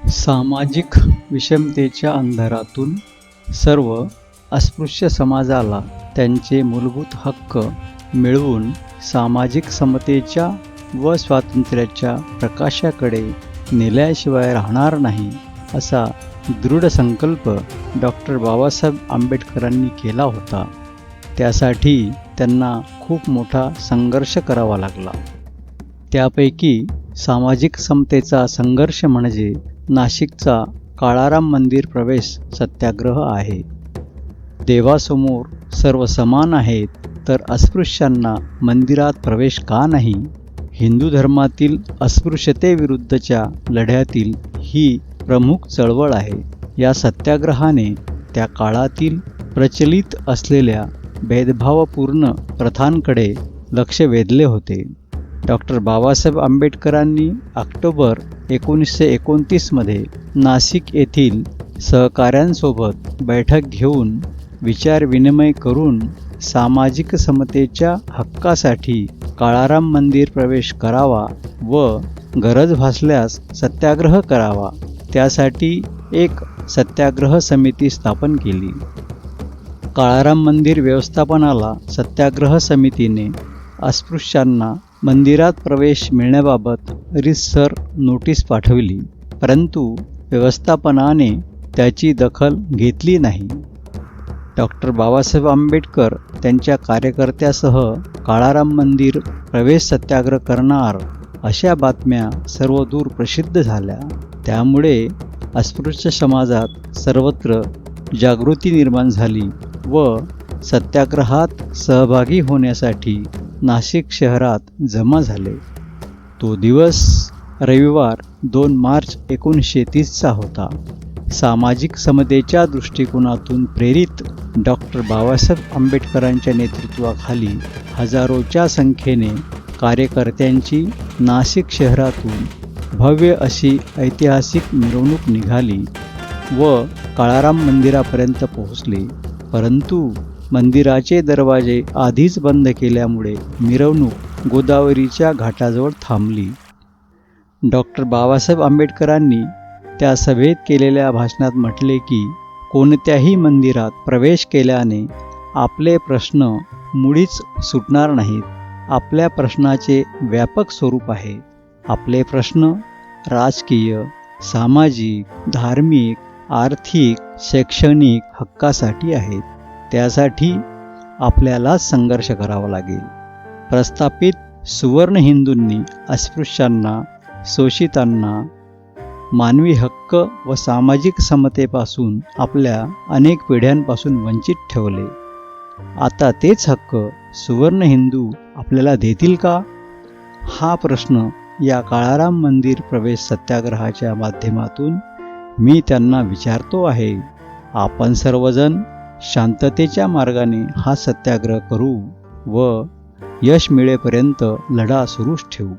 सामाजिक विषमतेच्या अंधारातून सर्व अस्पृश्य समाजाला त्यांचे मूलभूत हक्क मिळवून सामाजिक समतेच्या व स्वातंत्र्याच्या प्रकाशाकडे नेल्याशिवाय राहणार नाही असा दृढ संकल्प डॉक्टर बाबासाहेब आंबेडकरांनी केला होता. त्यासाठी त्यांना खूप मोठा संघर्ष करावा लागला. त्यापैकी सामाजिक समतेचा संघर्ष म्हणजे नाशिकचा काळाराम मंदिर प्रवेश सत्याग्रह आहे. देवासमोर सर्व समान आहेत, तर अस्पृश्यांना मंदिरात प्रवेश का नाही? हिंदू धर्मातील अस्पृश्यतेविरुद्धच्या लढ्यातील ही प्रमुख चळवळ आहे. या सत्याग्रहाने त्या काळातील प्रचलित असलेल्या भेदभावपूर्ण प्रथांकडे लक्ष वेधले होते. डॉक्टर बाबासाहेब आंबेडकरांनी ऑक्टोबर 1929 नाशिक येथील सहकाऱ्यांसोबत बैठक घेऊन विचारविनिमय करून सामाजिक समतेच्या हक्कासाठी काळाराम मंदिर प्रवेश करावा व गरज भासल्यास सत्याग्रह करावा. त्यासाठी एक सत्याग्रह समिती स्थापन केली. काळाराम मंदिर व्यवस्थापनाला सत्याग्रह समितीने अस्पृश्यांना मंदिरात प्रवेश मिळण्याबाबत रीतसर नोटीस पाठवली, परंतु व्यवस्थापनाने त्याची दखल घेतली नाही. डॉक्टर बाबासाहेब आंबेडकर त्यांच्या कार्यकर्त्यासह काळाराम मंदिर प्रवेश सत्याग्रह करणार अशा बातम्या सर्वदूर प्रसिद्ध झाल्या. त्यामुळे अस्पृश्य समाजात सर्वत्र जागृती निर्माण झाली व सत्याग्रहात सहभागी होण्यासाठी नाशिक शहरात जमा झाले. तो दिवस रविवार 2 मार्च 1930 होता. सामाजिक समतेच्या दृष्टिकोनातून प्रेरित डॉक्टर बाबासाहेब आंबेडकरांच्या नेतृत्वाखाली हजारोच्या संख्येने कार्यकर्त्यांची नाशिक शहरातून भव्य अशी ऐतिहासिक मिरवणूक निघाली व काळाराम मंदिरापर्यंत पोहोचली. परंतु मंदिराचे दरवाजे आधीच बंद केल्यामुळे मिरवणूक गोदावरीच्या घाटाजवळ थांबली. डॉक्टर बाबासाहेब आंबेडकरांनी त्या सभेत केलेल्या भाषणात म्हटले की, कोणत्याही मंदिरात प्रवेश केल्याने आपले प्रश्न मुळीच सुटणार नाहीत. आपल्या प्रश्नाचे व्यापक स्वरूप आहे. आपले प्रश्न राजकीय, सामाजिक, धार्मिक, आर्थिक, शैक्षणिक हक्कासाठी आहेत. त्यासाठी आपल्याला संघर्ष करावा लागेल. प्रस्थापित सुवर्ण हिंदूंनी अस्पृश्यांना, शोषितांना मानवी हक्क व सामाजिक समतेपासून आपल्या अनेक पिढ्यांपासून वंचित ठेवले. आता तेच हक्क सुवर्ण हिंदू आपल्याला देतील का? हा प्रश्न या काळाराम मंदिर प्रवेश सत्याग्रहाच्या माध्यमातून मी त्यांना विचारतो आहे. आपण सर्वजण शांततेच्या मार्गाने हा सत्याग्रह करू व यश मिळेपर्यंत लढा सुरूच ठेवू.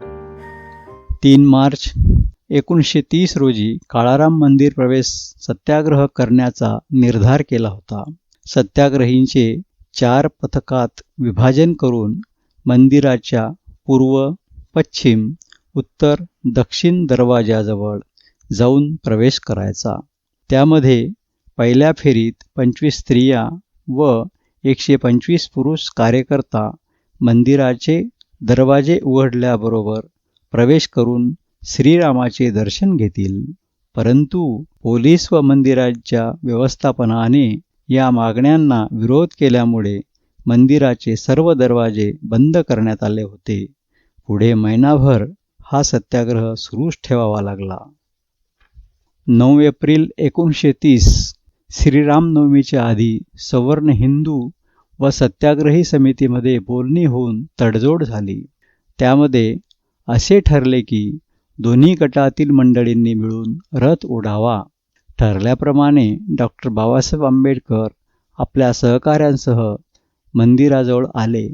3 मार्च 1930 रोजी काळाराम मंदिर प्रवेश सत्याग्रह करण्याचा निर्धार केला होता. सत्याग्रहींचे 4 पथकात विभाजन करून मंदिराच्या पूर्व, पश्चिम, उत्तर, दक्षिण दरवाजाजवळ जाऊन प्रवेश करायचा. त्यामध्ये पहिल्या फेरीत 25 स्त्रिया व 125 पुरुष कार्यकर्ता मंदिराचे दरवाजे उघडल्याबरोबर प्रवेश करून श्रीरामाचे दर्शन घेतील. परंतु पोलीस व मंदिराच्या व्यवस्थापनाने या मागण्यांना विरोध केल्यामुळे मंदिराचे सर्व दरवाजे बंद करण्यात आले होते. पुढे महिनाभर हा सत्याग्रह सुरूच ठेवावा लागला. 9 एप्रिल 1930 श्रीरामनवमीच्या आधी सवर्ण हिंदू व सत्याग्रही समितीमध्ये बोलणी होऊन तडजोड झाली. त्यामध्ये असे ठरले की दोन्ही गटातील मंडळींनी मिळून रथ ओढावा. ठरल्याप्रमाणे डॉक्टर बाबासाहेब आंबेडकर आपल्या सहकाऱ्यांसह मंदिराजवळ आले.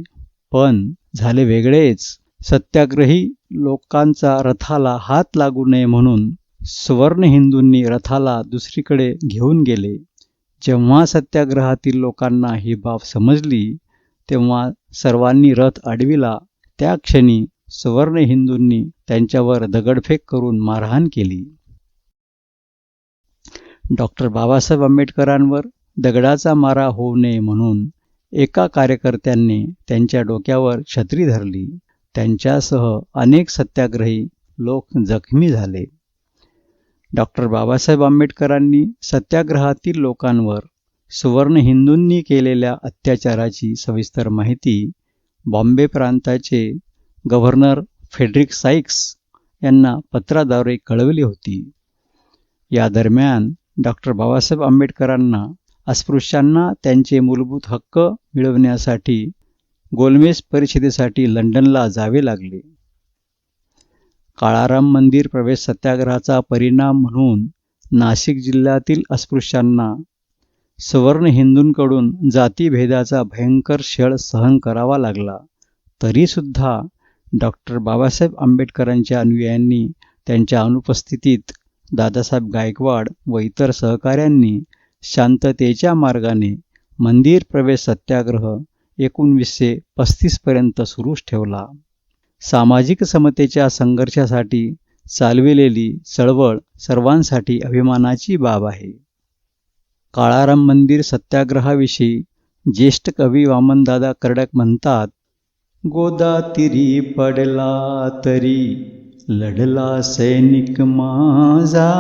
पण झाले वेगळेच. सत्याग्रही लोकांचा रथाला हात लागू नये म्हणून सवर्ण हिंदूंनी रथाला दुसरीकडे घेऊन गेले. जेव्हा सत्याग्रहातील लोकांना ही बाब समजली तेव्हा सर्वांनी रथ अडविला. त्या क्षणी सवर्ण हिंदूंनी त्यांच्यावर दगडफेक करून मारहाण केली. डॉक्टर बाबासाहेब आंबेडकरांवर दगडाचा मारा होऊ नये म्हणून एका कार्यकर्त्यांनी त्यांच्या डोक्यावर छत्री धरली. त्यांच्यासह अनेक सत्याग्रही लोक जखमी झाले. डॉक्टर बाबासाहेब आंबेडकरांनी सत्याग्रहातील लोकांवर सुवर्ण हिंदूंनी केलेल्या अत्याचाराची सविस्तर माहिती बॉम्बे प्रांताचे गव्हर्नर फ्रेडरिक साइक्स यांना पत्राद्वारे कळवली होती. या दरम्यान डॉक्टर बाबासाहेब आंबेडकरांना अस्पृश्यांना त्यांचे मूलभूत हक्क मिळवण्यासाठी गोलमेज परिषदेसाठी लंडनला जावे लागले. काळाराम मंदिर प्रवेश सत्याग्रहाचा परिणाम म्हणून नाशिक जिल्ह्यातील अस्पृश्यांना सवर्ण हिंदूंकडून जातीभेदाचा भयंकर छळ सहन करावा लागला. तरीसुद्धा डॉक्टर बाबासाहेब आंबेडकरांच्या अनुयायांनी त्यांच्या अनुपस्थितीत दादासाहेब गायकवाड व इतर सहकाऱ्यांनी शांततेच्या मार्गाने मंदिर प्रवेश सत्याग्रह 1935 पर्यंत सुरूच ठेवला. सामाजिक समतेच्या संघर्षासाठी चालविलेली चळवळ सर्वांसाठी अभिमानाची बाब आहे. काळाराम मंदिर सत्याग्रहाविषयी ज्येष्ठ कवी वामनदादा कर्डक म्हणतात, गोदातीरी पडला तरी लढला सैनिक माझा,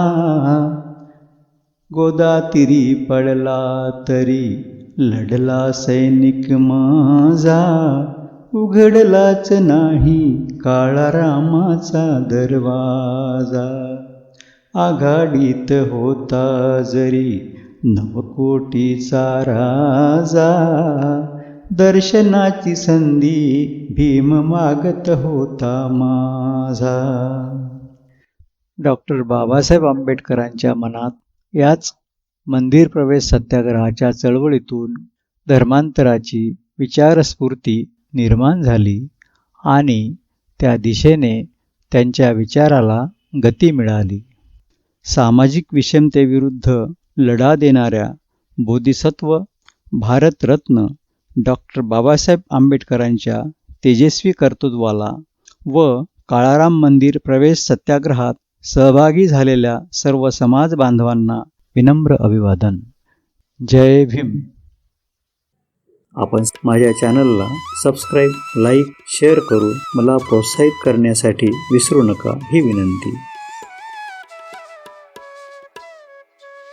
गोदातीरी पडला तरी लढला सैनिक माझा, उघडलाच नाही काळारामाचा दरवाजा, आघाडीत होता जरी नवकोटीचा राजा, दर्शनाची संधी भीम मागत होता माझा. डॉक्टर बाबासाहेब आंबेडकरांच्या मनात याच मंदिर प्रवेश सत्याग्रहाच्या चळवळीतून धर्मांतराची विचारस्फूर्ती निर्माण झाली आणि त्या दिशेने त्यांच्या विचाराला गती मिळाली. सामाजिक विषमतेविरुद्ध लढा देणाऱ्या बोधिसत्व भारतरत्न डॉक्टर बाबासाहेब आंबेडकरांच्या तेजस्वी कर्तृत्वाला व काळाराम मंदिर प्रवेश सत्याग्रहात सहभागी झालेल्या सर्व समाज बांधवांना विनम्र अभिवादन. जय भीम. आपण माझ्या चॅनलला सबस्क्राईब, लाईक, शेअर करून मला प्रोत्साहित करण्यासाठी विसरू नका ही विनंती.